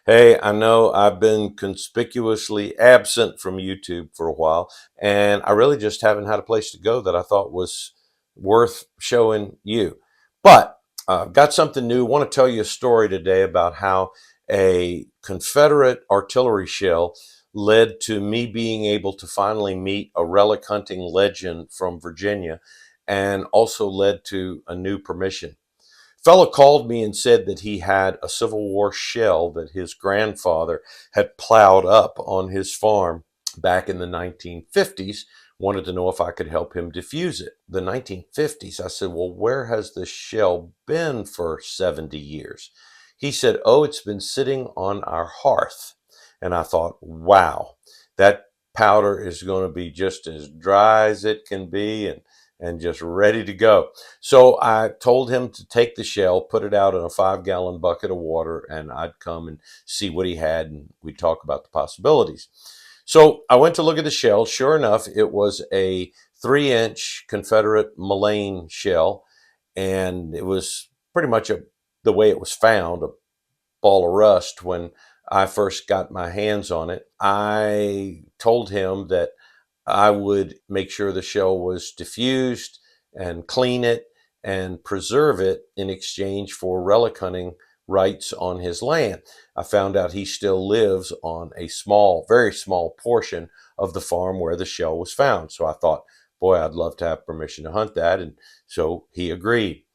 Hey, I know I've been conspicuously absent from YouTube for a while, and I really just haven't had a place to go that I thought was worth showing you. But I've got something new. I want to tell you a story today about how a Confederate artillery shell led to me being able to finally meet a relic hunting legend from Virginia and also led to a new permission. Fellow called me and said that he had a Civil War shell that his grandfather had plowed up on his farm back in the 1950s. Wanted to know if I could help him defuse it. The 1950s, I said, well, where has this shell been for 70 years? He said, oh, it's been sitting on our hearth. And I thought, wow, that powder is going to be just as dry as it can be and just ready to go. So I told him to take the shell, put it out in a 5-gallon bucket of water, and I'd come and see what he had, and we'd talk about the possibilities. So I went to look at the shell. Sure enough, it was a 3-inch Confederate Mullane shell, and it was pretty much the way it was found, a ball of rust when I first got my hands on it. I told him that I would make sure the shell was diffused and clean it and preserve it in exchange for relic hunting rights on his land. I found out he still lives on a small, very small portion of the farm where the shell was found. So I thought, boy, I'd love to have permission to hunt that. And so he agreed.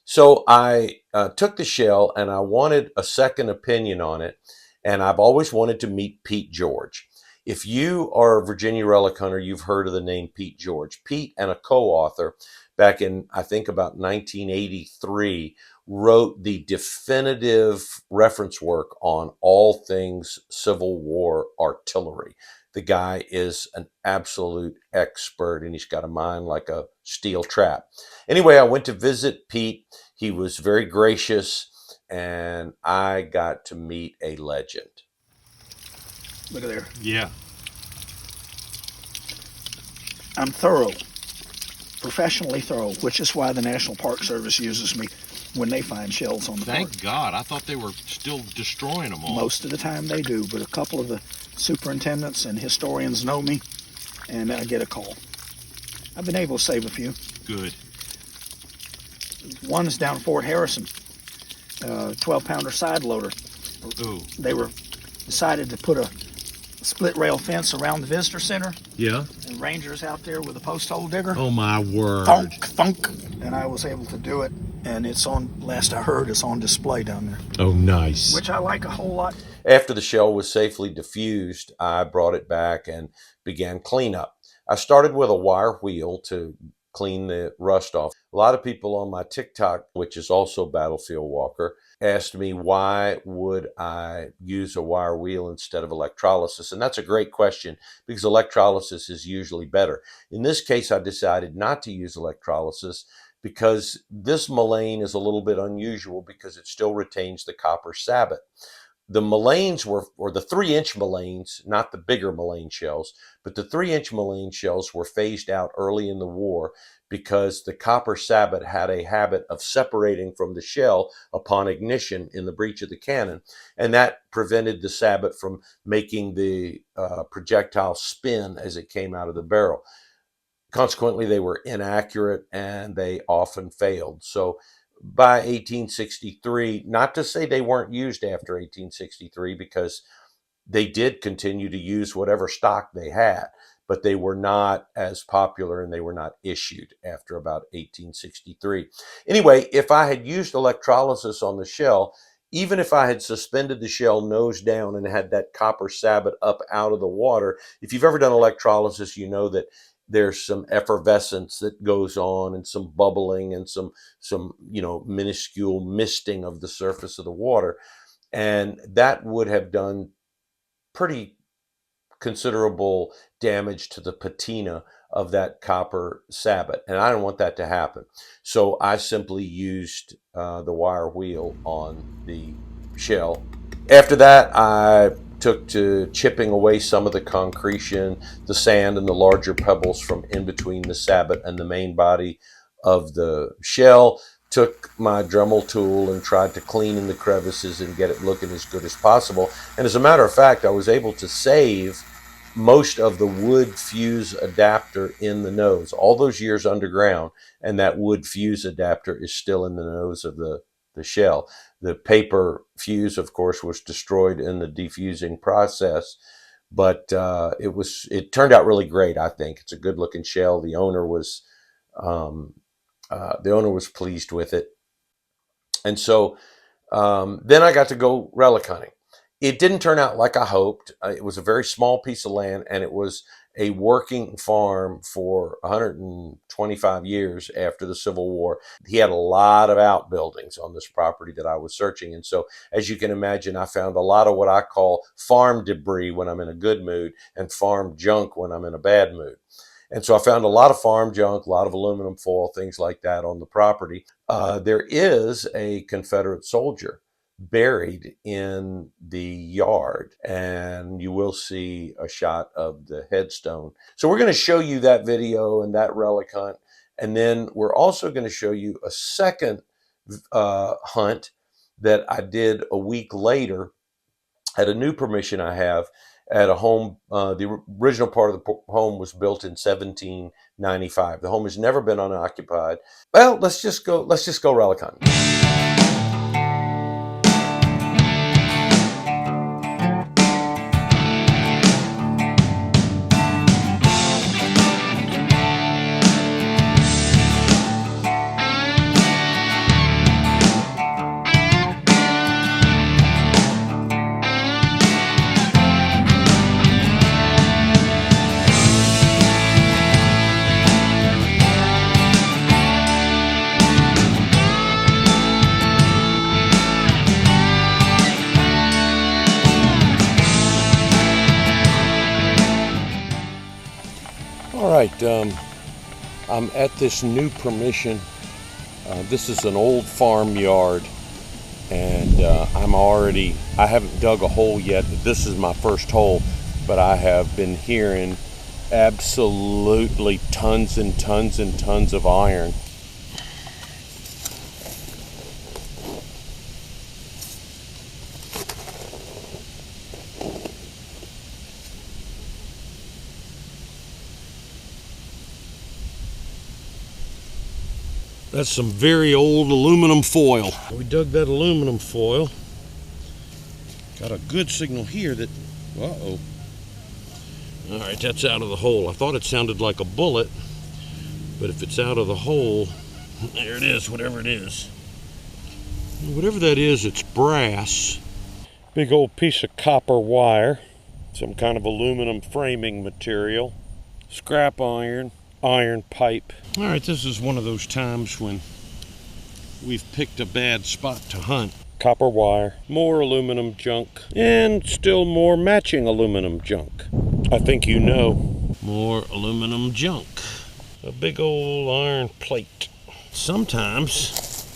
So I took the shell and I wanted a second opinion on it. And I've always wanted to meet Pete George. If you are a Virginia relic hunter, you've heard of the name Pete George. Pete and a co-author back in, I think, about 1983, wrote the definitive reference work on all things Civil War artillery. The guy is an absolute expert and he's got a mind like a steel trap. Anyway, I went to visit Pete. He was very gracious and I got to meet a legend. Look at there. Yeah. I'm thorough, professionally thorough, which is why the National Park Service uses me when they find shells on the park. Thank God. I thought they were still destroying them all. Most of the time they do, but a couple of the superintendents and historians know me, and I get a call. I've been able to save a few. Good. One's down Fort Harrison, 12-pounder side loader. Ooh. They were decided to put a split rail fence around the visitor center, Yeah. and rangers out there with a post hole digger. Oh my word. Thunk, thunk. And I was able to do it, and it's on, last I heard, it's on display down there, Oh, nice. which I like a whole lot. After the shell was safely diffused, I brought it back and began cleanup. I started with a wire wheel to clean the rust off. A lot of people on my TikTok, which is also Battlefield Walker, asked me why would I use a wire wheel instead of electrolysis? And that's a great question because electrolysis is usually better. In this case, I decided not to use electrolysis because this Mullane is a little bit unusual because it still retains the copper sabot. The Mullanes were, or the 3-inch Mullanes, not the bigger Mullane shells, but the 3-inch Mullane shells were phased out early in the war because the copper sabot had a habit of separating from the shell upon ignition in the breech of the cannon, and that prevented the sabot from making the projectile spin as it came out of the barrel. Consequently, they were inaccurate and they often failed. So by 1863, not to say they weren't used after 1863, because they did continue to use whatever stock they had, but they were not as popular and they were not issued after about 1863. Anyway, if I had used electrolysis on the shell, even if I had suspended the shell nose down and had that copper sabot up out of the water, if you've ever done electrolysis, you know that there's some effervescence that goes on and some bubbling and some minuscule misting of the surface of the water, and that would have done pretty considerable damage to the patina of that copper sabot, and I don't want that to happen. So I simply used the wire wheel on the shell. After that, I took to chipping away some of the concretion, the sand, and the larger pebbles from in between the sabot and the main body of the shell took my Dremel tool and tried to clean in the crevices and get it looking as good as possible. And as a matter of fact, I was able to save most of the wood fuse adapter in the nose all those years underground, and that wood fuse adapter is still in the nose of the shell. The paper fuse, of course, was destroyed in the defusing process, but it turned out really great. I think it's a good looking shell. The owner was pleased with it, and so then I got to go relic hunting. It didn't turn out like I hoped. It was a very small piece of land, and it was a working farm for 125 years after the Civil War. He had a lot of outbuildings on this property that I was searching. And so, as you can imagine, I found a lot of what I call farm debris when I'm in a good mood and farm junk when I'm in a bad mood. And so I found a lot of farm junk, a lot of aluminum foil, things like that on the property. There is a Confederate soldier buried in the yard, and you will see a shot of the headstone. So we're going to show you that video and that relic hunt, and then we're also going to show you a second hunt that I did a week later at a new permission I have at a home. The original part of the home was built in 1795. The home has never been unoccupied. Well, let's just go relic hunting. All right, I'm at this new permission. This is an old farmyard, and I haven't dug a hole yet. This is my first hole, but I have been hearing absolutely tons and tons and tons of iron. That's some very old aluminum foil. We dug that aluminum foil. Got a good signal here that, uh-oh. All right, that's out of the hole. I thought it sounded like a bullet, but if it's out of the hole, there it is, whatever it is. Whatever that is, it's brass. Big old piece of copper wire, some kind of aluminum framing material, scrap iron, iron pipe. All right, this is one of those times when we've picked a bad spot to hunt. Copper wire, more aluminum junk, and still more matching aluminum junk. I think you know. More aluminum junk. A big old iron plate. Sometimes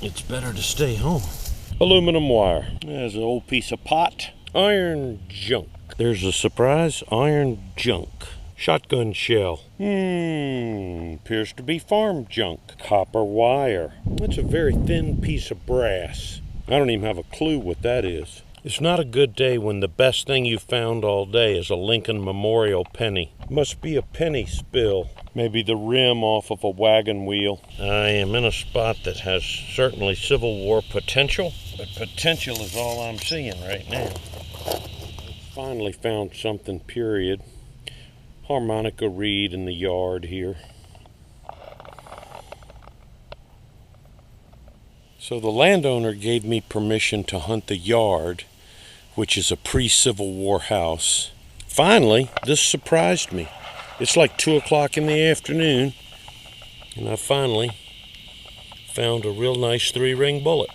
it's better to stay home. Aluminum wire. There's an old piece of pot. Iron junk. There's a surprise iron junk. Shotgun shell. Appears to be farm junk. Copper wire. That's a very thin piece of brass. I don't even have a clue what that is. It's not a good day when the best thing you found all day is a Lincoln Memorial penny. Must be a penny spill. Maybe the rim off of a wagon wheel. I am in a spot that has certainly Civil War potential, but potential is all I'm seeing right now. Finally found something, period. Harmonica reed in the yard here. So the landowner gave me permission to hunt the yard, which is a pre-Civil War house. Finally, this surprised me. It's like 2 o'clock in the afternoon, and I finally found a real nice 3-ring bullet.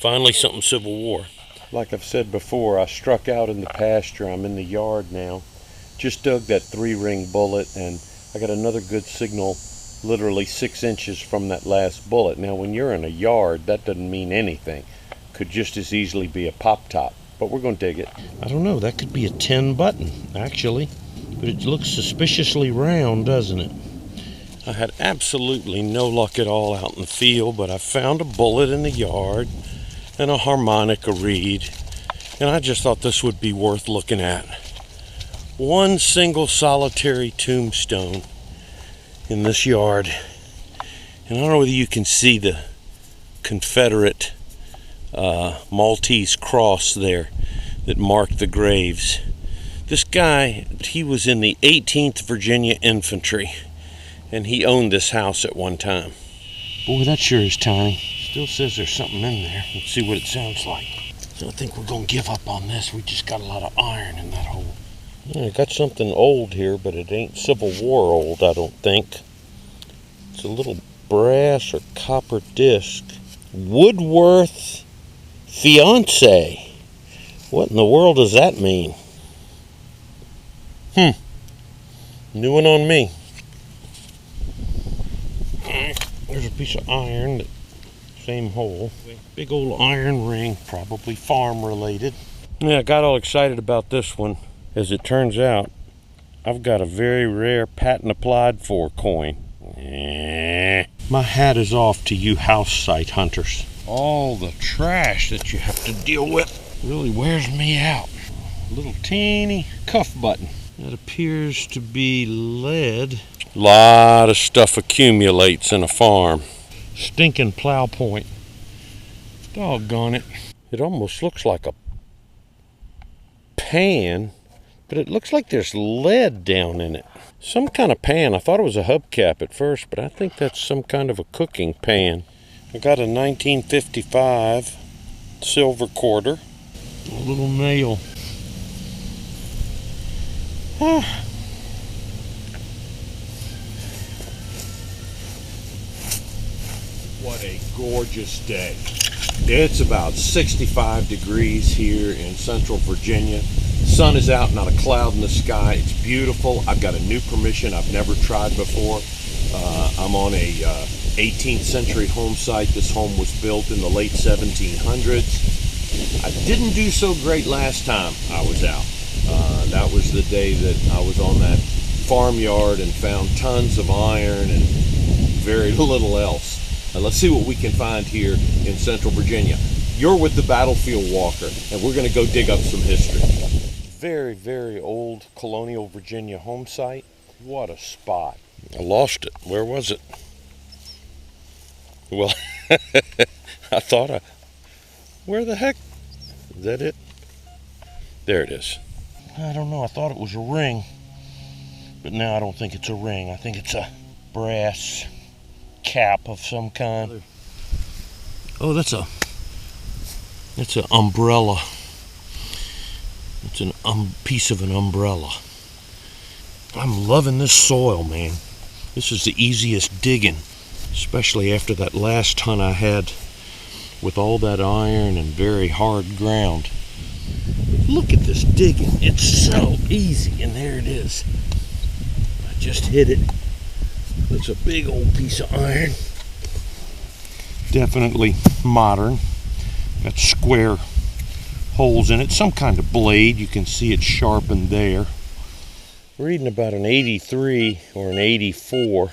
Finally something Civil War. Like I've said before, I struck out in the pasture. I'm in the yard now. Just dug that 3-ring bullet, and I got another good signal literally 6 inches from that last bullet. Now when you're in a yard, that doesn't mean anything. Could just as easily be a pop top, but we're going to dig it. I don't know, that could be a 10 button actually, but it looks suspiciously round, doesn't it? I had absolutely no luck at all out in the field, but I found a bullet in the yard and a harmonica reed, and I just thought this would be worth looking at. One single solitary tombstone in this yard, and I don't know whether you can see the Confederate Maltese cross there that marked the graves. This guy, he was in the 18th Virginia Infantry, and he owned this house at one time. Boy, that sure is tiny. Still says there's something in there. Let's see what it sounds like. So I think we're gonna give up on this. We just got a lot of iron in that hole. Yeah, I got something old here, but it ain't Civil War old, I don't think. It's a little brass or copper disc. Woodworth Fiance. What in the world does that mean? New one on me. There's a piece of iron, same hole. Big old iron ring, probably farm related. Yeah, I got all excited about this one. As it turns out, I've got a very rare patent applied for coin. My hat is off to you house site hunters. All the trash that you have to deal with really wears me out. A little teeny cuff button. That appears to be lead. A lot of stuff accumulates in a farm. Stinking plow point. Doggone it. It almost looks like a pan, but it looks like there's lead down in it. Some kind of pan. I thought it was a hubcap at first, but I think that's some kind of a cooking pan. I got a 1955 silver quarter. A little nail. What a gorgeous day. It's about 65 degrees here in central Virginia. Sun is out, not a cloud in the sky. It's beautiful. I've got a new permission I've never tried before. I'm on a 18th century home site. This home was built in the late 1700s. I didn't do so great last time I was out. That was the day that I was on that farmyard and found tons of iron and very little else. Let's see what we can find here in central Virginia. You're with the Battlefield Walker, and we're going to go dig up some history. Very, very old colonial Virginia home site. What a spot. I lost it. Where was it? Well, I thought where the heck? Is that it? There it is. I don't know. I thought it was a ring, but now I don't think it's a ring. I think it's a brass cap of some kind. Oh, that's an umbrella. It's a piece of an umbrella. I'm loving this soil, man. This is the easiest digging, especially after that last ton I had with all that iron and very hard ground. Look at this digging. It's so easy, and there it is. I just hit it. It's a big old piece of iron. Definitely modern. Got square holes in it. Some kind of blade. You can see it sharpened there. Reading about an 83 or an 84.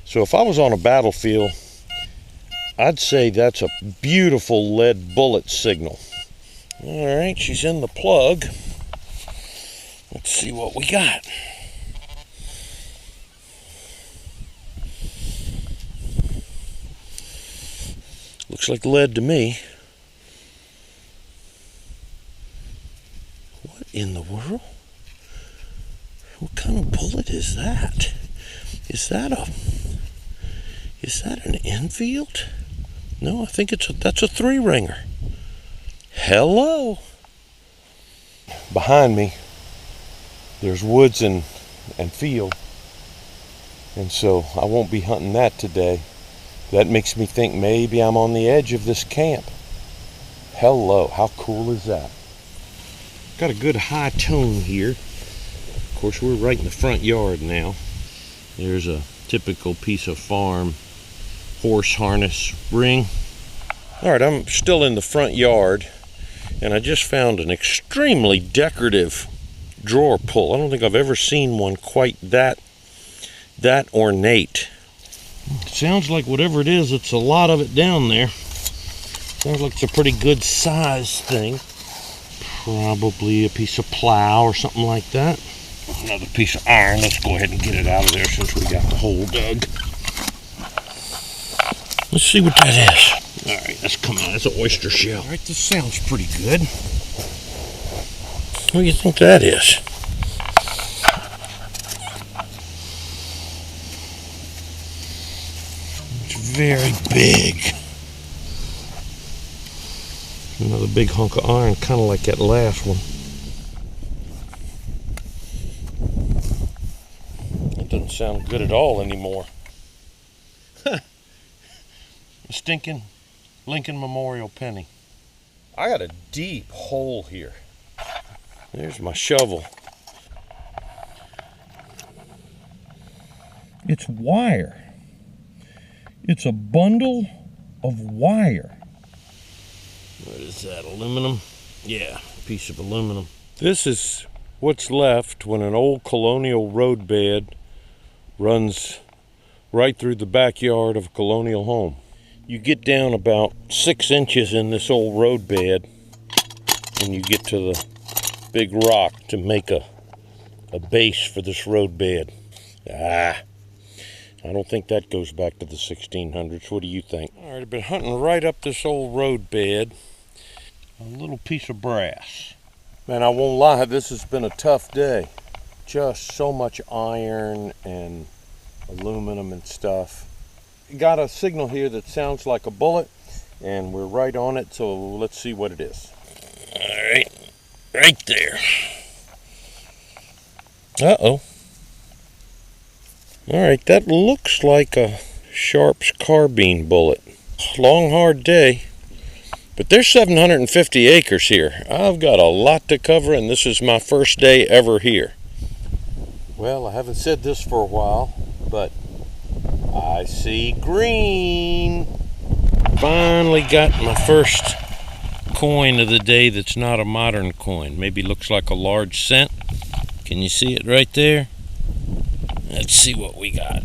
So if I was on a battlefield, I'd say that's a beautiful lead bullet signal. All right, she's in the plug. Let's see what we got. Looks like lead to me. What in the world? What kind of bullet is that? Is that an Enfield? No, I think that's a 3-ringer. Hello. Behind me, there's woods and field, and so I won't be hunting that today. That makes me think maybe I'm on the edge of this camp. Hello, how cool is that? Got a good high tone here. Of course, we're right in the front yard now. There's a typical piece of farm horse harness ring. All right, I'm still in the front yard, and I just found an extremely decorative drawer pull. I don't think I've ever seen one quite that that ornate. It sounds like whatever it is, it's a lot of it down there. Sounds like it's a pretty good size thing. Probably a piece of plow or something like that. Another piece of iron. Let's go ahead and get it out of there since we got the hole dug. Let's see what that is. All right, that's come out. That's an oyster shell. All right, this sounds pretty good. What do you think that is? It's very big. Another big hunk of iron, kind of like that last one. That doesn't sound good at all anymore. A stinking Lincoln Memorial penny. I got a deep hole here. There's my shovel. It's wire. It's a bundle of wire. What is that, aluminum? Yeah, a piece of aluminum. This is what's left when an old colonial roadbed runs right through the backyard of a colonial home. You get down about 6 inches in this old roadbed and you get to the big rock to make a base for this roadbed. I don't think that goes back to the 1600s. What do you think? All right, I've been hunting right up this old roadbed. A little piece of brass. Man, I won't lie, this has been a tough day. Just so much iron and aluminum and stuff. Got a signal here that sounds like a bullet, and we're right on it, so let's see what it is. All right, right there. Uh-oh. All right, that looks like a Sharp's carbine bullet. Long, hard day, but there's 750 acres here. I've got a lot to cover, and this is my first day ever here. Well, I haven't said this for a while, but I see green. Finally got my first coin of the day that's not a modern coin. Maybe looks like a large cent. Can you see it right there? Let's see what we got.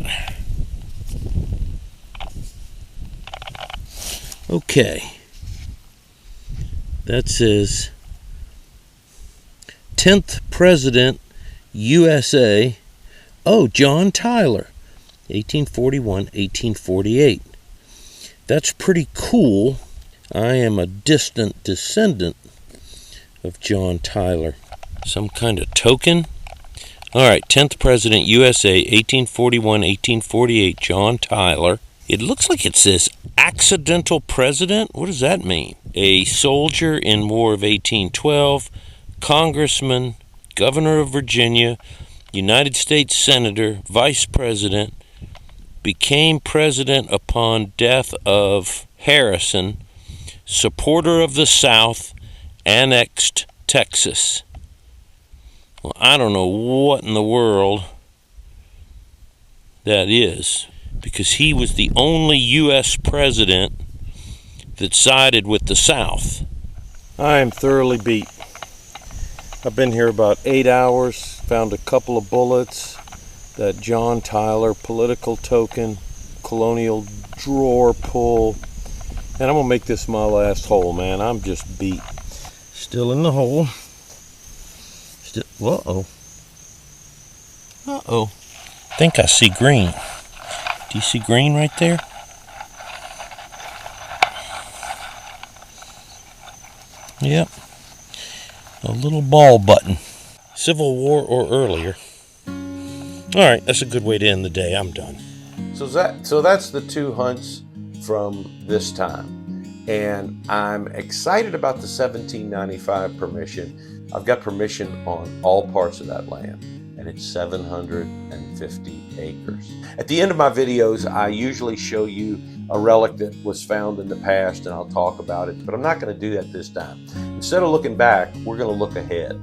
Okay. That says 10th President USA. Oh, John Tyler. 1841-1848. That's pretty cool. I am a distant descendant of John Tyler. Some kind of token? All right, 10th President USA, 1841-1848, John Tyler. It looks like it says accidental president. What does that mean? A soldier in War of 1812, congressman, governor of Virginia, United States senator, vice president, became president upon death of Harrison, supporter of the South, annexed Texas. Well, I don't know what in the world that is, because he was the only U.S. president that sided with the South. I am thoroughly beat. I've been here about 8 hours, found a couple of bullets, that John Tyler political token, colonial drawer pull, and I'm gonna make this my last hole, man. I'm just beat. Still in the hole. Still, uh-oh. Uh-oh. I think I see green. Do you see green right there? Yep. A little ball button. Civil War or earlier. All right, that's a good way to end the day. I'm done. So that's the 2 hunts from this time. And I'm excited about the 1795 permission. I've got permission on all parts of that land, and it's 750 acres. At the end of my videos, I usually show you a relic that was found in the past, and I'll talk about it, but I'm not going to do that this time. Instead of looking back, we're going to look ahead.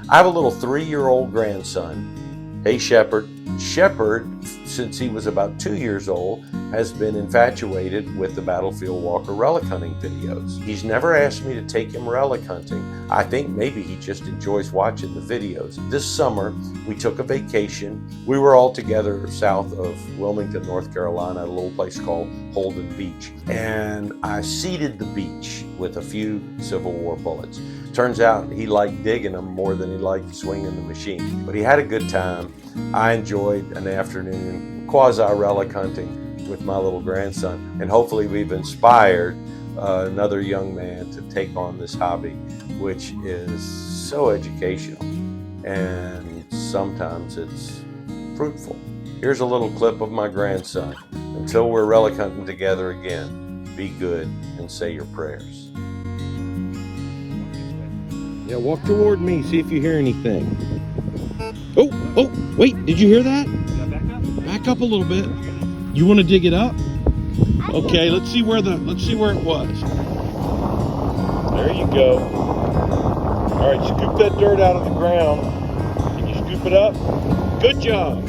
I have a little 3-year-old grandson. Hey, Shepherd. Shepherd, since he was about 2 years old, has been infatuated with the Battlefield Walker relic hunting videos. He's never asked me to take him relic hunting. I think maybe he just enjoys watching the videos. This summer, we took a vacation. We were all together south of Wilmington, North Carolina, at a little place called Holden Beach. And I seeded the beach with a few Civil War bullets. Turns out he liked digging them more than he liked swinging the machine. But he had a good time. I enjoyed an afternoon quasi-relic hunting with my little grandson. And hopefully we've inspired another young man to take on this hobby, which is so educational. And sometimes it's fruitful. Here's a little clip of my grandson. Until we're relic hunting together again, be good and say your prayers. Yeah, walk toward me, see if you hear anything. Oh, wait, did you hear that? Back up a little bit. You want to dig it up? Okay, let's see where it was. There you go. All right, scoop that dirt out of the ground. Can you scoop it up? Good job.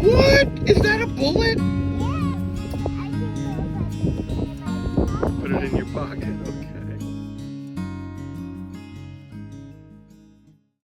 What? Is that a bullet? Put it in your pocket, okay.